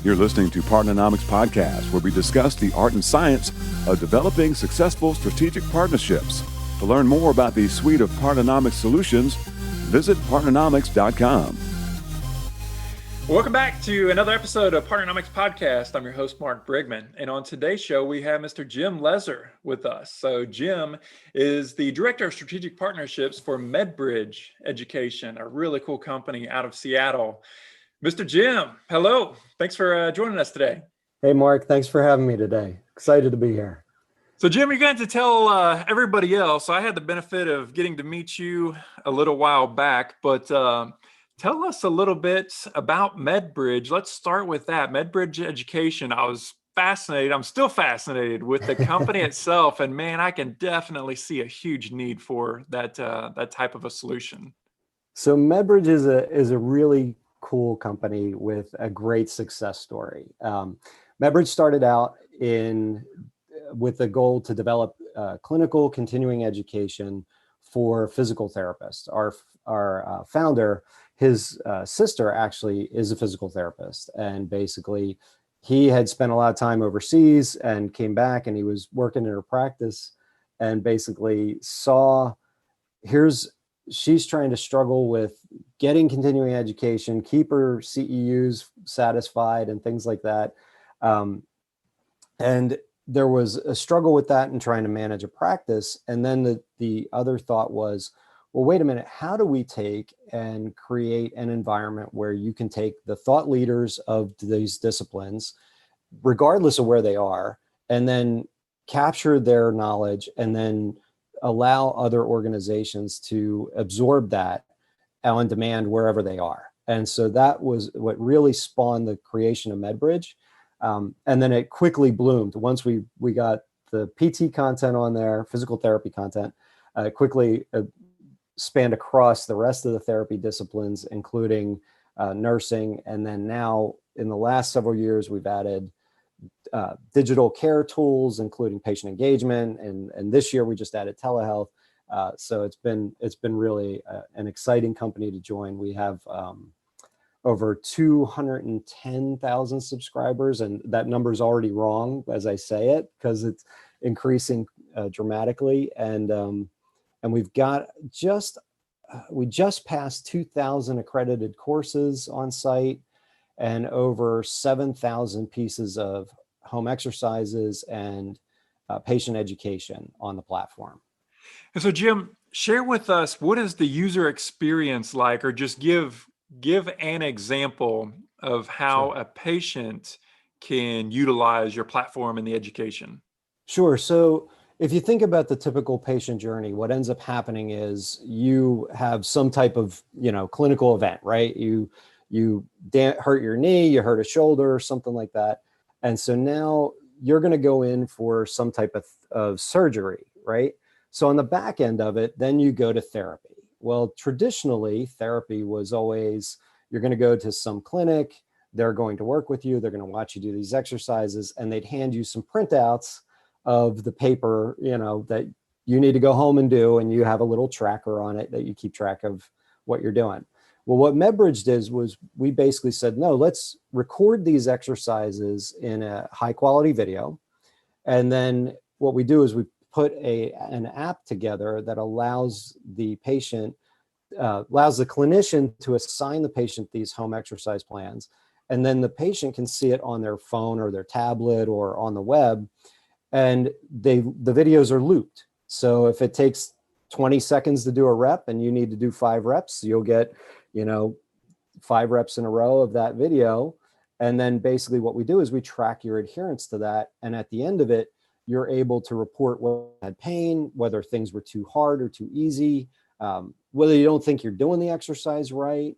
You're listening to PARTNERNOMICS podcast, where we discuss the art and science of developing successful strategic partnerships. To learn more about the suite of PARTNERNOMICS solutions, visit PARTNERNOMICS.com. Welcome back to another episode of PARTNERNOMICS podcast. I'm your host, Mark Brigman. And on today's show, we have Mr. Jim Lezzer with us. So Jim is the Director of Strategic Partnerships for MedBridge Education, a really cool company out of Seattle. Mr. Jim, hello. Thanks for joining us today. Hey, Mark. Thanks for having me today. Excited to be here. So Jim, you're going to tell everybody else. I had the benefit of getting to meet you a little while back, but tell us a little bit about MedBridge. Let's start with that. MedBridge Education. I was fascinated. I'm still fascinated with the company itself. And man, I can definitely see a huge need for that type of a solution. So MedBridge is a really cool company with a great success story. MedBridge started out with the goal to develop clinical continuing education for physical therapists. Our founder, his sister actually is a physical therapist, and basically he had spent a lot of time overseas and came back, and he was working in her practice and basically saw she's trying to struggle with getting continuing education, keep her CEUs satisfied and things like that. And there was a struggle with that and trying to manage a practice. And then the other thought was, well, wait a minute, how do we take and create an environment where you can take the thought leaders of these disciplines, regardless of where they are, and then capture their knowledge and then allow other organizations to absorb that on demand wherever they are. And so that was what really spawned the creation of MedBridge. And then it quickly bloomed. Once we got the PT content on there, physical therapy content, quickly spanned across the rest of the therapy disciplines, including nursing. And then now in the last several years, we've added digital care tools, including patient engagement. And this year we just added telehealth. So it's been really an exciting company to join. We have over 210,000 subscribers, and that number is already wrong as I say it, because it's increasing dramatically. And we've got we just passed 2,000 accredited courses on site and over 7,000 pieces of home exercises and patient education on the platform. And so Jim, share with us, what is the user experience like, or just give an example of how a patient can utilize your platform in the education. Sure. So if you think about the typical patient journey, what ends up happening is you have some type of, clinical event, right? You hurt your knee, you hurt a shoulder, something like that. And so now you're going to go in for some type of surgery, right? So on the back end of it, then you go to therapy. Well, traditionally, therapy was always, you're going to go to some clinic, they're going to work with you, they're going to watch you do these exercises, and they'd hand you some printouts of the paper, that you need to go home and do, and you have a little tracker on it that you keep track of what you're doing. Well, what MedBridge did was we basically said, no, let's record these exercises in a high quality video. And then what we do is we put an app together that allows the clinician to assign the patient these home exercise plans. And then the patient can see it on their phone or their tablet or on the web. And the videos are looped. So if it takes 20 seconds to do a rep and you need to do 5 reps, you'll get 5 reps in a row of that video. And then basically what we do is we track your adherence to that. And at the end of it, you're able to report whether you had pain, whether things were too hard or too easy, whether you don't think you're doing the exercise right.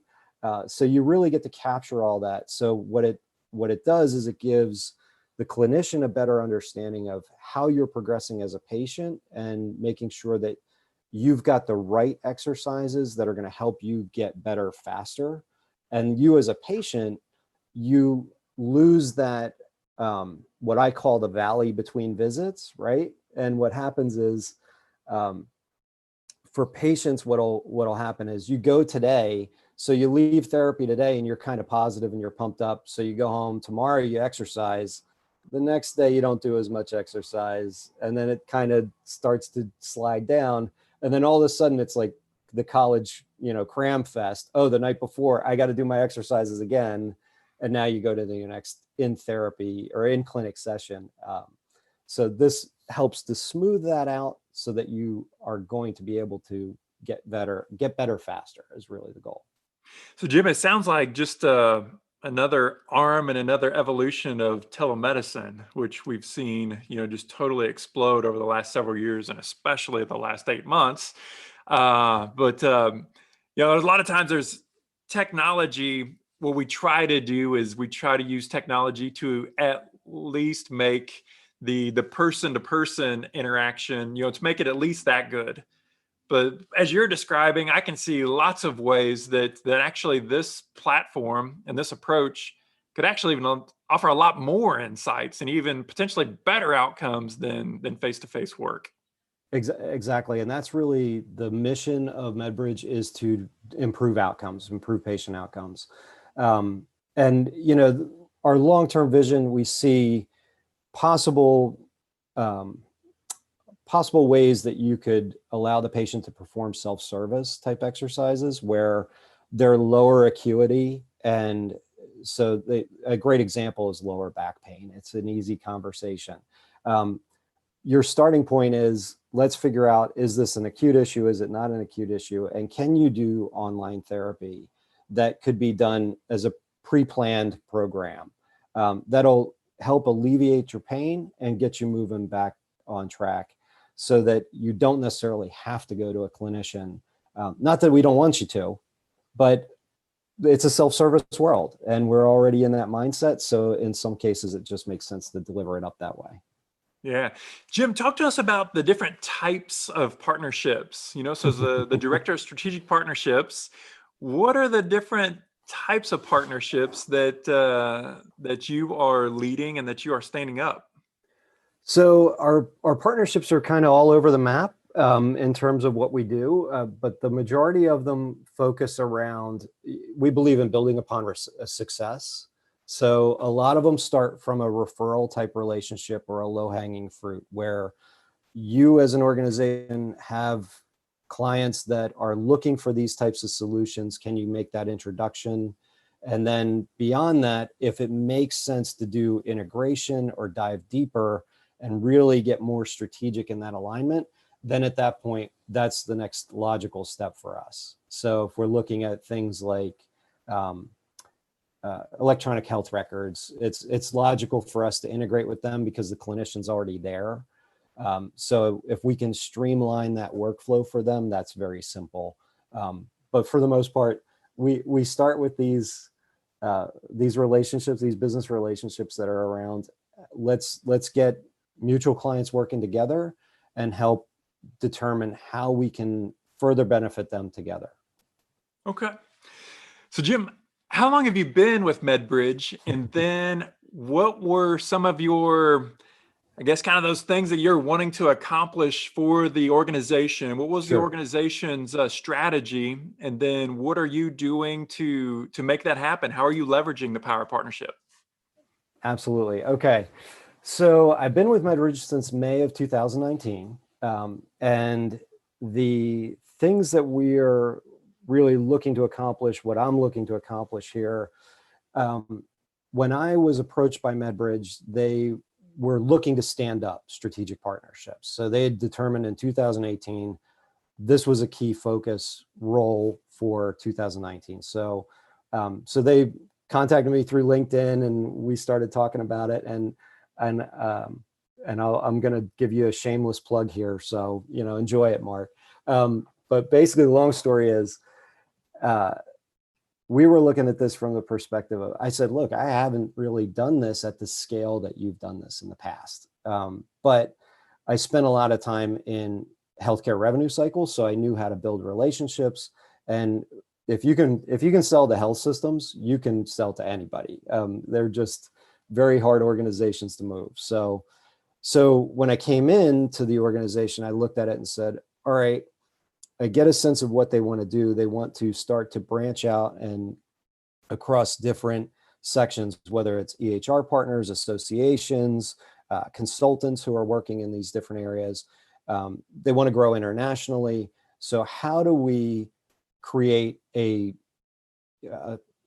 So you really get to capture all that. So what it does is it gives the clinician a better understanding of how you're progressing as a patient and making sure that you've got the right exercises that are going to help you get better faster. And you as a patient, you lose that, what I call the valley between visits, right? And what happens is, for patients, what'll happen is you go today So you leave therapy today and you're kind of positive and you're pumped up. So you go home tomorrow, you exercise. The next day you don't do as much exercise, and then it kind of starts to slide down. And then all of a sudden it's like the college, cram fest. Oh, the night before I got to do my exercises again. And now you go to the next in therapy or in clinic session. So this helps to smooth that out so that you are going to be able to get better faster is really the goal. So Jim, it sounds like just another arm and another evolution of telemedicine, which we've seen, just totally explode over the last several years, and especially the last 8 months. But there's a lot of times there's technology. What we try to do is we try to use technology to at least make the person-to-person interaction, to make it at least that good. But as you're describing, I can see lots of ways that actually this platform and this approach could actually even offer a lot more insights and even potentially better outcomes than face-to-face work. Exactly. And that's really the mission of MedBridge, is to improve outcomes, improve patient outcomes. And, our long-term vision, we see possible ways that you could allow the patient to perform self-service type exercises where they're lower acuity. And so a great example is lower back pain. It's an easy conversation. Your starting point is, let's figure out, is this an acute issue? Is it not an acute issue? And can you do online therapy that could be done as a pre-planned program that'll help alleviate your pain and get you moving back on track, so that you don't necessarily have to go to a clinician. Not that we don't want you to, but it's a self-service world and we're already in that mindset. So in some cases, it just makes sense to deliver it up that way. Yeah. Jim, talk to us about the different types of partnerships. So as the director of strategic partnerships, what are the different types of partnerships that you are leading and that you are standing up? So our partnerships are kind of all over the map in terms of what we do, but the majority of them focus around, we believe in building upon success. So a lot of them start from a referral type relationship or a low-hanging fruit, where you as an organization have clients that are looking for these types of solutions. Can you make that introduction? And then beyond that, if it makes sense to do integration or dive deeper and really get more strategic in that alignment, then at that point, that's the next logical step for us. So if we're looking at things like electronic health records, it's logical for us to integrate with them because the clinician's already there. So if we can streamline that workflow for them, that's very simple. But for the most part, we start with these relationships, these business relationships that are around, let's get mutual clients working together and help determine how we can further benefit them together. Okay. So Jim, how long have you been with MedBridge? And then what were some of your, I guess, kind of those things that you're wanting to accomplish for the organization? What was the organization's strategy? And then what are you doing to make that happen? How are you leveraging the power of partnership? Absolutely. Okay. So I've been with MedBridge since May of 2019. And the things that we are really looking to accomplish, what I'm looking to accomplish here, when I was approached by MedBridge, they were looking to stand up strategic partnerships. So they had determined in 2018, this was a key focus role for 2019. So they contacted me through LinkedIn and we started talking about it. And I'm going to give you a shameless plug here. So, enjoy it, Mark. But basically the long story is, we were looking at this from the perspective of, I said, look, I haven't really done this at the scale that you've done this in the past. But I spent a lot of time in healthcare revenue cycles. So I knew how to build relationships. And if you can sell to health systems, you can sell to anybody. They're just very hard organizations to move. So when I came into the organization, I looked at it and said, all right, get a sense of what they want to do. They want to start to branch out and across different sections, whether it's EHR partners, associations, consultants who are working in these different areas. They want to grow internationally. So how do we create a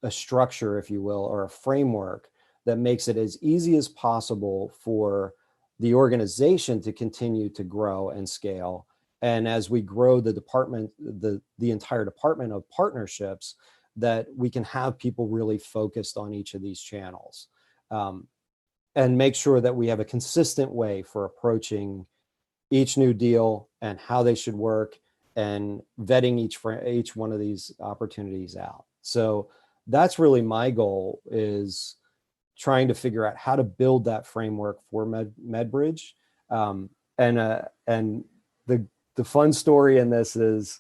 structure, if you will, or a framework that makes it as easy as possible for the organization to continue to grow and scale? And as we grow the department, the entire department of partnerships, that we can have people really focused on each of these channels, and make sure that we have a consistent way for approaching each new deal and how they should work, and vetting each one of these opportunities out. So that's really my goal, is trying to figure out how to build that framework for MedBridge. And the fun story in this is,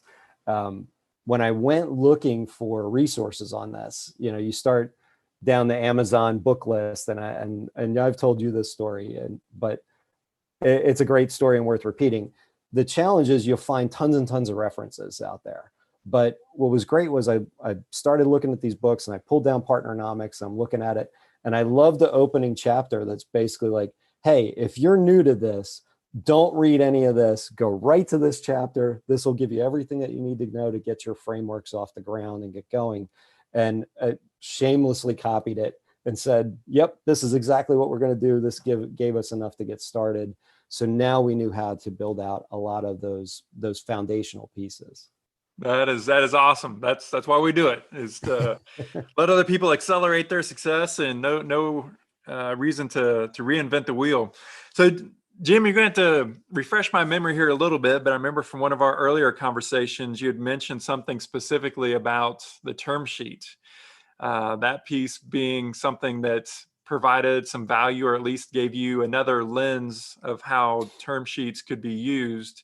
when I went looking for resources on this, you start down the Amazon book list, and I've told you this story, but it's a great story and worth repeating. The challenge is you'll find tons and tons of references out there. But what was great was I started looking at these books, and I pulled down PARTNERNOMICS. I'm looking at it, and I love the opening chapter that's basically like, hey, if you're new to this, don't read any of this. Go right to this chapter. This will give you everything that you need to know to get your frameworks off the ground and get going. And I shamelessly copied it and said, yep, this is exactly what we're going to do. This gave us enough to get started. So now we knew how to build out a lot of those foundational pieces. That is awesome. That's why we do it, is to let other people accelerate their success, and no reason to reinvent the wheel. So Jim, you're going to have to refresh my memory here a little bit, but I remember from one of our earlier conversations, you had mentioned something specifically about the term sheet. That piece being something that provided some value, or at least gave you another lens of how term sheets could be used.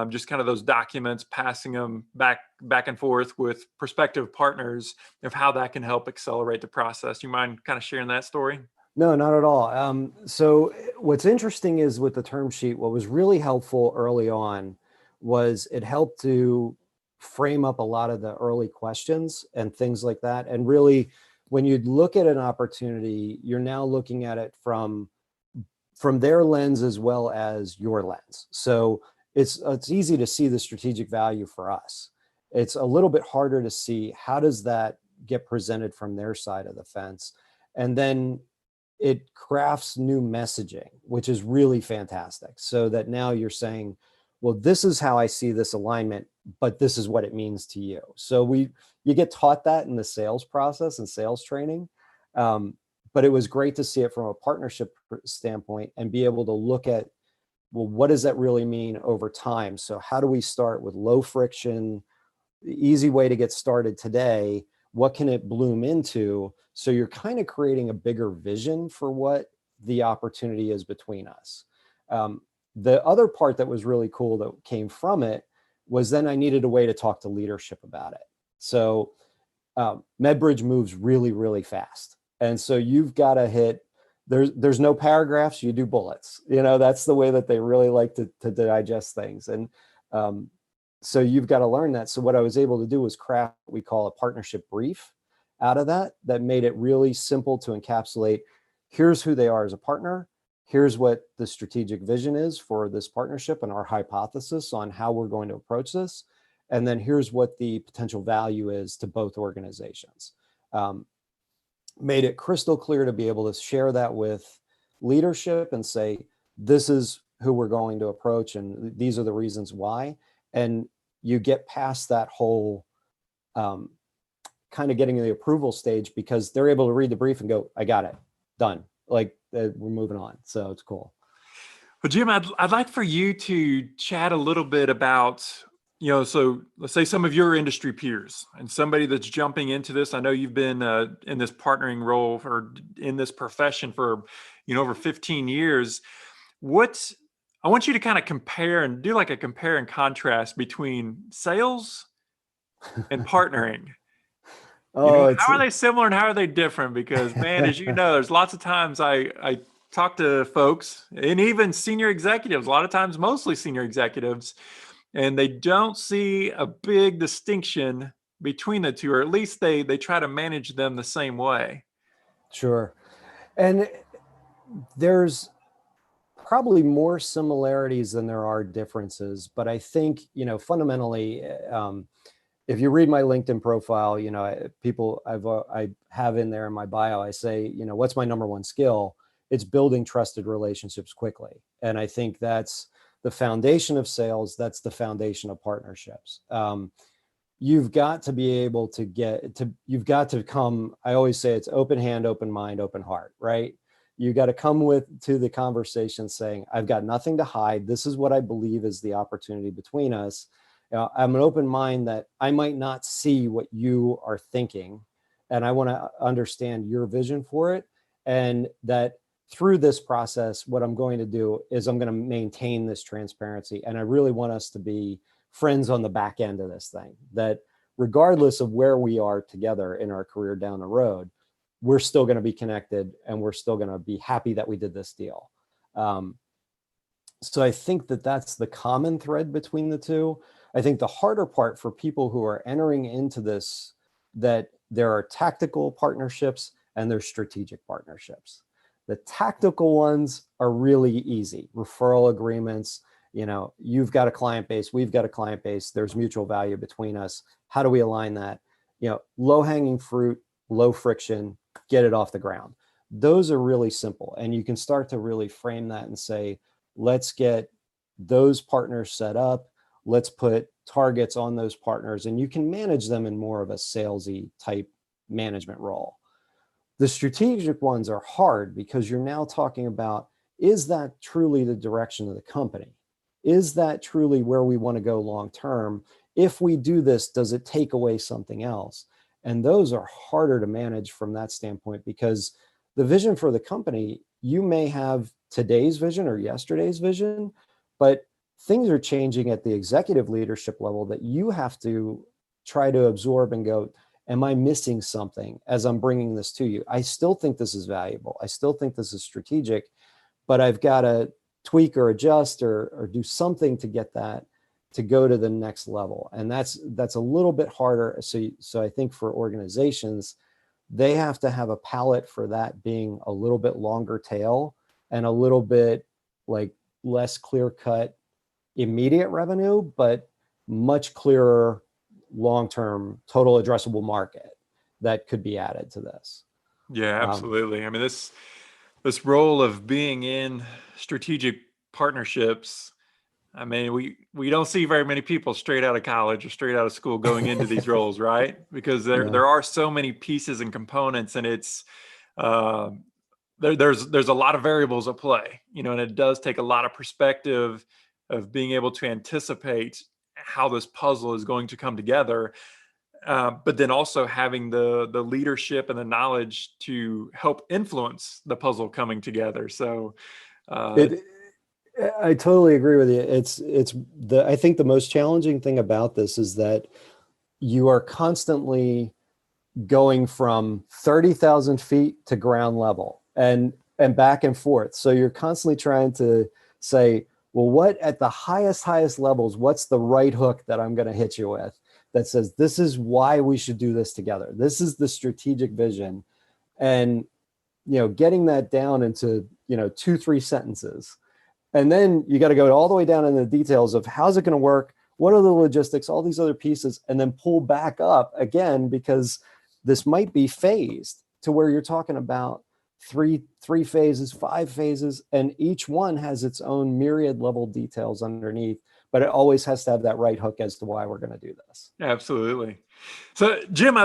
Just kind of those documents, passing them back and forth with prospective partners, of how that can help accelerate the process. You mind kind of sharing that story? No, not at all. So what's interesting is, with the term sheet, what was really helpful early on was it helped to frame up a lot of the early questions and things like that. And really, when you look at an opportunity, you're now looking at it from their lens as well as your lens. So it's easy to see the strategic value for us. It's a little bit harder to see how does that get presented from their side of the fence. And then it crafts new messaging, which is really fantastic. So that now you're saying, well, this is how I see this alignment, but this is what it means to you. So you get taught that in the sales process and sales training. But it was great to see it from a partnership standpoint and be able to look at, well, what does that really mean over time? So how do we start with low friction, easy way to get started today? What can it bloom into? So you're kind of creating a bigger vision for what the opportunity is between us. The other part that was really cool that came from it was, then I needed a way to talk to leadership about it. So MedBridge moves really, really fast. And so you've got to hit, there's no paragraphs, you do bullets. That's the way that they really like to digest things. And so you've got to learn that. So what I was able to do was craft what we call a partnership brief out of that made it really simple to encapsulate, here's who they are as a partner, here's what the strategic vision is for this partnership and our hypothesis on how we're going to approach this, and then here's what the potential value is to both organizations. Made it crystal clear to be able to share that with leadership and say, this is who we're going to approach, and these are the reasons why. And you get past that whole kind of getting to the approval stage, because they're able to read the brief and go, I got it, done. Like, we're moving on. So it's cool. Well, Jim, I'd like for you to chat a little bit about, so let's say some of your industry peers and somebody that's jumping into this. I know you've been in this partnering role, or in this profession for, over 15 years. I want you to kind of compare and do like a compare and contrast between sales and partnering. How are they similar and how are they different? Because, man, as you know, there's lots of times I talk to folks, and even senior executives, a lot of times mostly senior executives, and they don't see a big distinction between the two, or at least they try to manage them the same way. Sure. And there's probably more similarities than there are differences, but I think, fundamentally, if you read my LinkedIn profile, I have in there in my bio, I say, what's my number one skill? It's building trusted relationships quickly. And I think that's the foundation of sales. That's the foundation of partnerships. You've got to be able to you've got to come, I always say it's open hand, open mind, open heart, right? You got to come to the conversation saying, I've got nothing to hide. This is what I believe is the opportunity between us. I'm an open mind that I might not see what you are thinking, and I want to understand your vision for it. And that through this process, what I'm going to do is I'm going to maintain this transparency. And I really want us to be friends on the back end of this thing, that regardless of where we are together in our career down the road, we're still going to be connected, and we're still going to be happy that we did this deal. So I think that that's the common thread between the two. I think the harder part for people who are entering into this, that there are tactical partnerships and there's strategic partnerships. The tactical ones are really easy. Referral agreements, you've got a client base, we've got a client base, there's mutual value between us. How do we align that? Low hanging fruit, low friction, get it off the ground. Those are really simple. And you can start to really frame that and say, let's get those partners set up. Let's put targets on those partners, and you can manage them in more of a salesy type management role. The strategic ones are hard because you're now talking about, is that truly the direction of the company? Is that truly where we want to go long term? If we do this, does it take away something else? And those are harder to manage from that standpoint, because the vision for the company, you may have today's vision or yesterday's vision, but things are changing at the executive leadership level that you have to try to absorb and go, am I missing something as I'm bringing this to you? I still think this is valuable. I still think this is strategic, but I've got to tweak or adjust or do something to get that to go to the next level. And that's a little bit harder. So I think for organizations, they have to have a palette for that being a little bit longer tail and a little bit like less clear cut immediate revenue, but much clearer long-term total addressable market that could be added to this. Yeah, absolutely. I mean, this role of being in strategic partnerships, I mean, we don't see very many people straight out of college or straight out of school going into these roles, right? Because there are so many pieces and components, and it's there's a lot of variables at play, and it does take a lot of perspective of being able to anticipate how this puzzle is going to come together, but then also having the leadership and the knowledge to help influence the puzzle coming together. So I totally agree with you. I think the most challenging thing about this is that you are constantly going from 30,000 feet to ground level and back and forth. So you're constantly trying to say, well, what at the highest levels, what's the right hook that I'm going to hit you with that says, this is why we should do this together. This is the strategic vision. And, getting that down into, 2-3 sentences. And then you got to go all the way down in the details of how's it going to work? What are the logistics, all these other pieces, and then pull back up again, because this might be phased to where you're talking about three phases, 5 phases, and each one has its own myriad level details underneath, but it always has to have that right hook as to why we're going to do this. Absolutely. So Jim,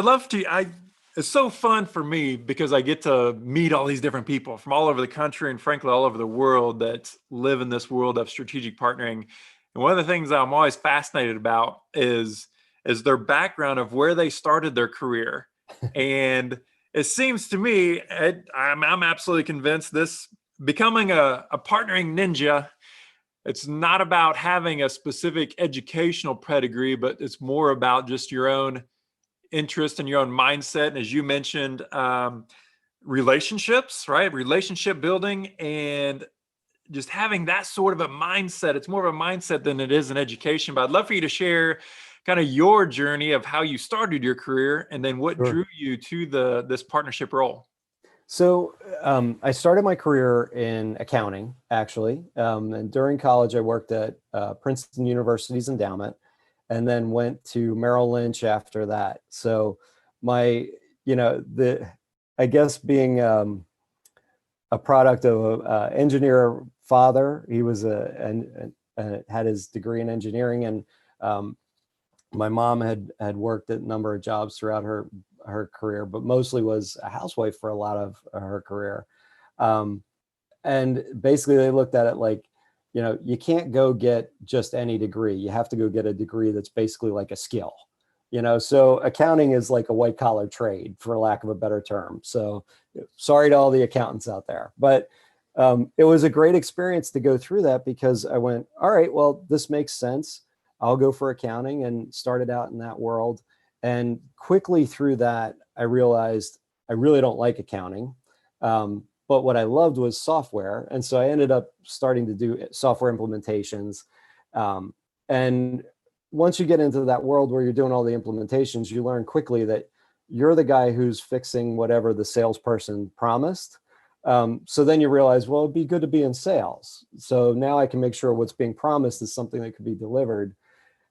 it's so fun for me because I get to meet all these different people from all over the country and frankly, all over the world that live in this world of strategic partnering. And one of the things that I'm always fascinated about is their background of where they started their career. And it seems to me, I'm absolutely convinced this becoming a partnering ninja, it's not about having a specific educational pedigree, but it's more about just your own interest and your own mindset. And as you mentioned, relationships, right? Relationship building and just having that sort of a mindset. It's more of a mindset than it is an education. But I'd love for you to share kind of your journey of how you started your career and then what Sure. drew you to this partnership role. So I started my career in accounting, actually. And during college, I worked at Princeton University's endowment and then went to Merrill Lynch after that. So my, I guess being a product of an engineer father, he was had his degree in engineering, and my mom had worked at a number of jobs throughout her career, but mostly was a housewife for a lot of her career. And basically they looked at it like, you can't go get just any degree. You have to go get a degree that's basically like a skill, so accounting is like a white collar trade, for lack of a better term. So sorry to all the accountants out there, but it was a great experience to go through that, because I went, all right, well, this makes sense. I'll go for accounting, and started out in that world. And quickly through that, I realized I really don't like accounting. But what I loved was software. And so I ended up starting to do software implementations. And once you get into that world where you're doing all the implementations, you learn quickly that you're the guy who's fixing whatever the salesperson promised. So then you realize, well, it'd be good to be in sales. So now I can make sure what's being promised is something that could be delivered.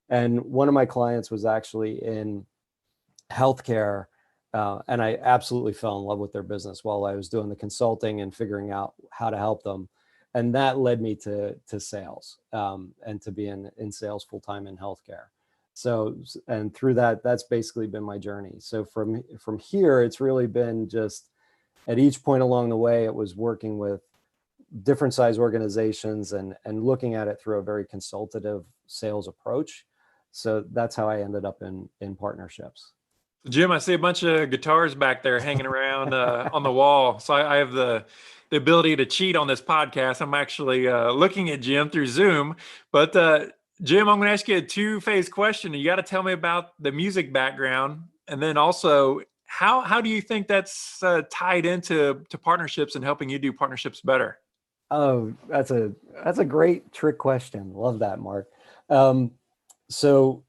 And one of my clients was actually in healthcare. And I absolutely fell in love with their business while I was doing the consulting and figuring out how to help them. And that led me to sales, and to be in sales full-time in healthcare. So, and through that, that's basically been my journey. So from here, it's really been just at each point along the way, it was working with different size organizations and looking at it through a very consultative sales approach. So that's how I ended up in partnerships. Jim, I see a bunch of guitars back there hanging around on the wall. So I have the ability to cheat on this podcast. I'm actually looking at Jim through Zoom. But Jim, I'm going to ask you a two-phase question. You got to tell me about the music background, and then also how do you think that's tied into partnerships and helping you do partnerships better? Oh, that's a great trick question. Love that, Mark. So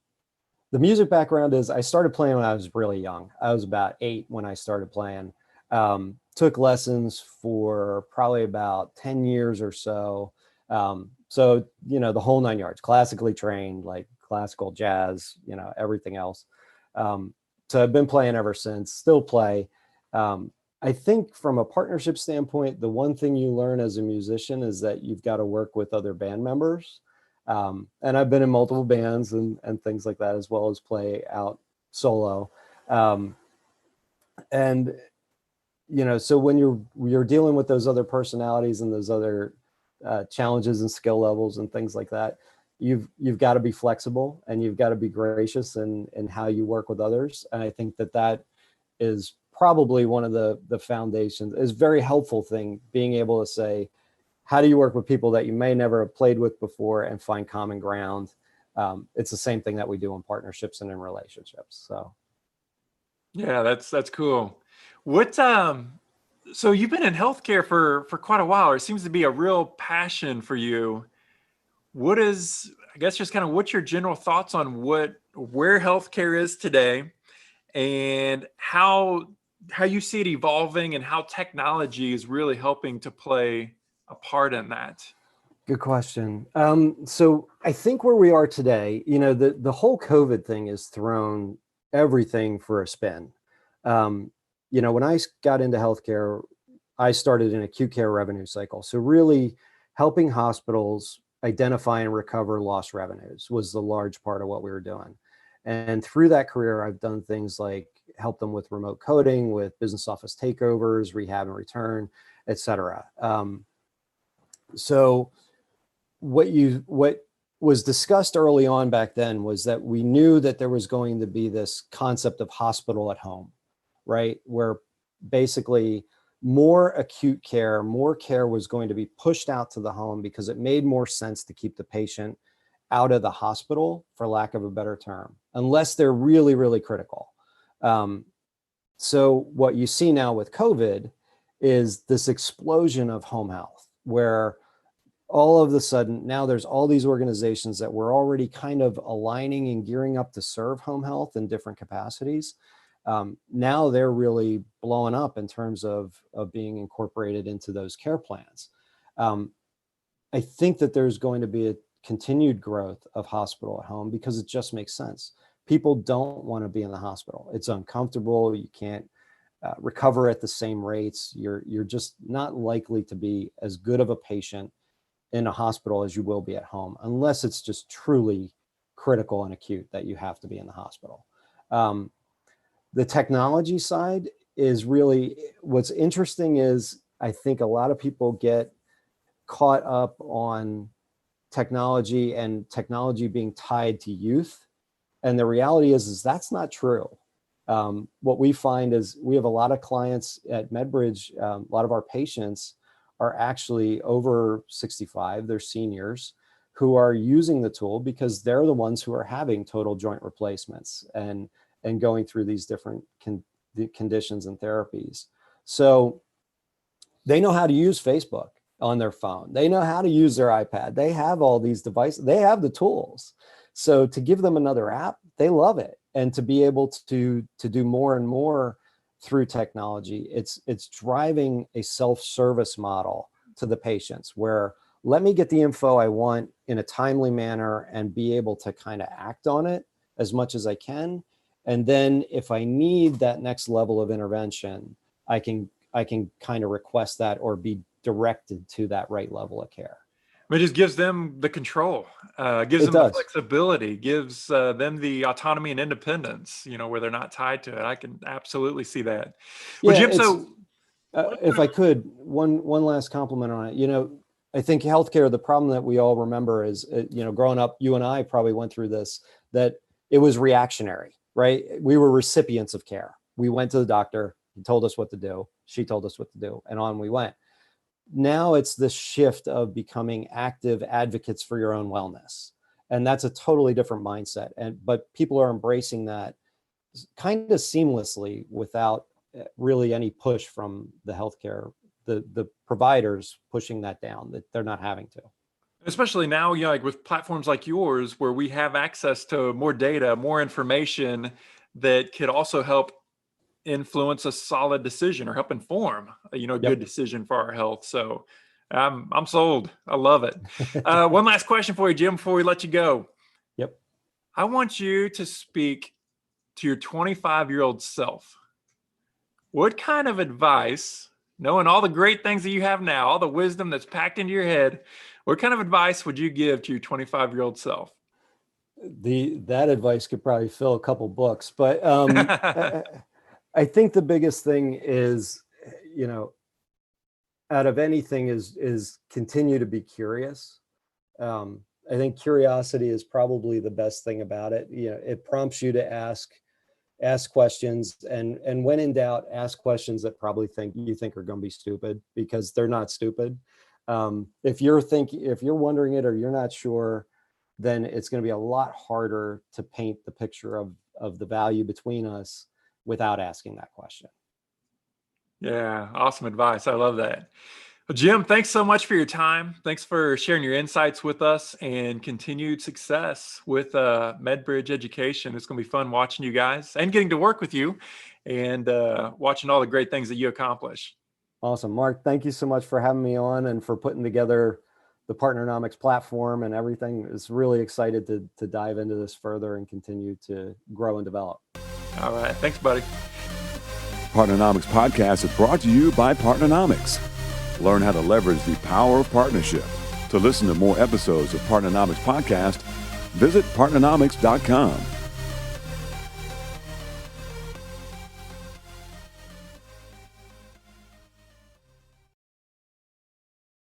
the music background is I started playing when I was really young. I was about 8 when I started playing. Took lessons for probably about 10 years or so. So, the whole 9 yards, classically trained, like classical, jazz, everything else. So I've been playing ever since, still play. I think from a partnership standpoint, the one thing you learn as a musician is that you've got to work with other band members. And I've been in multiple bands and things like that, as well as play out solo. And, so when you're dealing with those other personalities and those other challenges and skill levels and things like that, you've got to be flexible, and you've got to be gracious in how you work with others. And I think that is probably one of the foundations, is very helpful thing, being able to say, how do you work with people that you may never have played with before and find common ground? It's the same thing that we do in partnerships and in relationships. So, yeah, that's cool. What so you've been in healthcare for quite a while. It seems to be a real passion for you. What is, I guess, just kind of what's your general thoughts on where healthcare is today, and how you see it evolving, and how technology is really helping to play a part in that? Good question. So I think where we are today, the whole COVID thing has thrown everything for a spin. When I got into healthcare, I started an acute care revenue cycle. So really helping hospitals identify and recover lost revenues was the large part of what we were doing. And through that career, I've done things like help them with remote coding, with business office takeovers, rehab and return, et cetera. So what was discussed early on back then was that we knew that there was going to be this concept of hospital at home, right? Where basically more acute care, more care was going to be pushed out to the home, because it made more sense to keep the patient out of the hospital, for lack of a better term, unless they're really, really critical. So what you see now with COVID is this explosion of home health, where all of a sudden, now there's all these organizations that were already kind of aligning and gearing up to serve home health in different capacities. Now they're really blowing up in terms of being incorporated into those care plans. I think that there's going to be a continued growth of hospital at home because it just makes sense. People don't want to be in the hospital. It's uncomfortable. You can't recover at the same rates. You're just not likely to be as good of a patient in a hospital as you will be at home, unless it's just truly critical and acute that you have to be in the hospital. The technology side is really, what's interesting is I think a lot of people get caught up on technology and technology being tied to youth. And the reality is that's not true. What we find is we have a lot of clients at MedBridge, a lot of our patients are actually over 65, they're seniors who are using the tool because they're the ones who are having total joint replacements and going through these different conditions and therapies. So they know how to use Facebook on their phone. They know how to use their iPad. They have all these devices. They have the tools. So to give them another app, they love it. And to be able to do more and more through technology, it's driving a self-service model to the patients where let me get the info I want in a timely manner and be able to kind of act on it as much as I can. And then if I need that next level of intervention, I can kind of request that or be directed to that right level of care. It just gives them the control, gives them the flexibility, gives them the autonomy and independence, where they're not tied to it. I can absolutely see that. Well, yeah, Jim, if I could, one last compliment on it. I think healthcare, the problem that we all remember is, growing up, you and I probably went through this, that it was reactionary, right? We were recipients of care. We went to the doctor, he told us what to do, she told us what to do, and on we went. Now it's the shift of becoming active advocates for your own wellness. And that's a totally different mindset. But people are embracing that kind of seamlessly without really any push from the healthcare, the providers pushing that down, that they're not having to. Especially now, like with platforms like yours, where we have access to more data, more information that could also help influence a solid decision or help inform a good decision for our health. So I'm sold. I love it. One last question for you, Jim, before we let you go. Yep. I want you to speak to your 25-year-old self. What kind of advice, knowing all the great things that you have now, all the wisdom that's packed into your head, what kind of advice would you give to your 25-year-old self? That advice could probably fill a couple books, but I think the biggest thing is, out of anything is continue to be curious. I think curiosity is probably the best thing about it. It prompts you to ask questions, and when in doubt, ask questions that you think are going to be stupid, because they're not stupid. If you're wondering it or you're not sure, then it's going to be a lot harder to paint the picture of the value between us without asking that question. Yeah, awesome advice. I love that. Well, Jim, thanks so much for your time. Thanks for sharing your insights with us, and continued success with MedBridge Education. It's going to be fun watching you guys and getting to work with you and watching all the great things that you accomplish. Awesome. Mark, thank you so much for having me on and for putting together the PARTNERNOMICS platform and everything. Is really excited to dive into this further and continue to grow and develop. All right. Thanks, buddy. PARTNERNOMICS podcast is brought to you by PARTNERNOMICS. Learn how to leverage the power of partnership. To listen to more episodes of PARTNERNOMICS podcast, visit partnernomics.com.